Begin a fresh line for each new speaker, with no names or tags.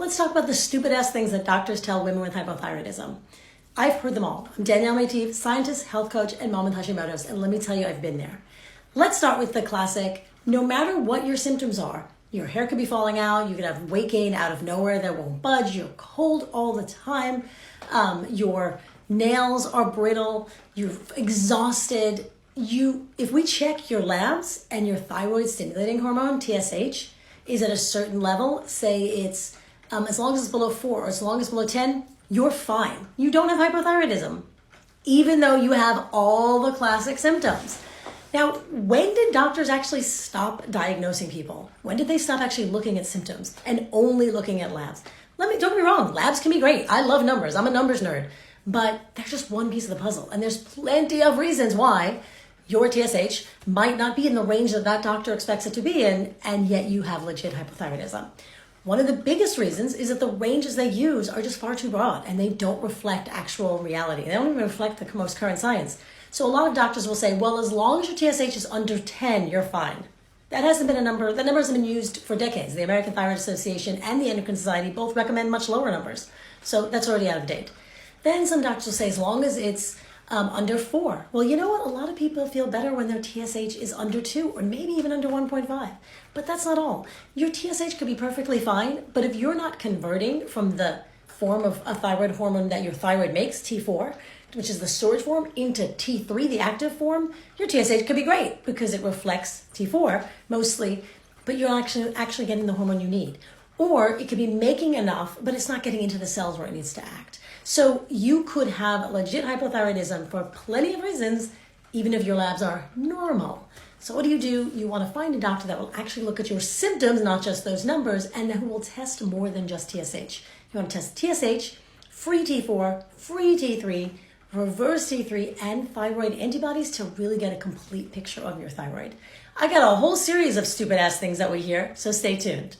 Let's talk about the stupid ass things that doctors tell women with hypothyroidism. I've heard them all. I'm Danielle Métive, scientist, health coach, and mom with Hashimoto's, and let me tell you, I've been there. Let's start with the classic, no matter what your symptoms are, your hair could be falling out, you could have weight gain out of nowhere that won't budge, you're cold all the time, your nails are brittle, you're exhausted. If we check your labs and your thyroid stimulating hormone, TSH, is at a certain level, say it's as long as it's below 4 or as long as it's below 10, you're fine. You don't have hypothyroidism, even though you have all the classic symptoms. Now, when did doctors actually stop diagnosing people? When did they stop actually looking at symptoms and only looking at labs? Don't get me wrong, labs can be great. I love numbers. I'm a numbers nerd. But they're just one piece of the puzzle. And there's plenty of reasons why your TSH might not be in the range that that doctor expects it to be in, and yet you have legit hypothyroidism. One of the biggest reasons is that the ranges they use are just far too broad and they don't reflect actual reality. They don't even reflect the most current science. So a lot of doctors will say, well, as long as your TSH is under 10, you're fine. That hasn't been a number, that number hasn't been used for decades. The American Thyroid Association and the Endocrine Society both recommend much lower numbers. So that's already out of date. Then some doctors will say, as long as it's under 4. Well, you know what? A lot of people feel better when their TSH is under 2 or maybe even under 1.5. But that's not all. Your TSH could be perfectly fine, but if you're not converting from the form of a thyroid hormone that your thyroid makes, T4, which is the storage form, into T3, the active form, your TSH could be great because it reflects T4 mostly, but you're actually getting the hormone you need. Or it could be making enough, but it's not getting into the cells where it needs to act. So you could have legit hypothyroidism for plenty of reasons, even if your labs are normal. So what do? You want to find a doctor that will actually look at your symptoms, not just those numbers, and who will test more than just TSH. You want to test TSH, free T4, free T3, reverse T3, and thyroid antibodies to really get a complete picture of your thyroid. I got a whole series of stupid ass things that we hear, so stay tuned.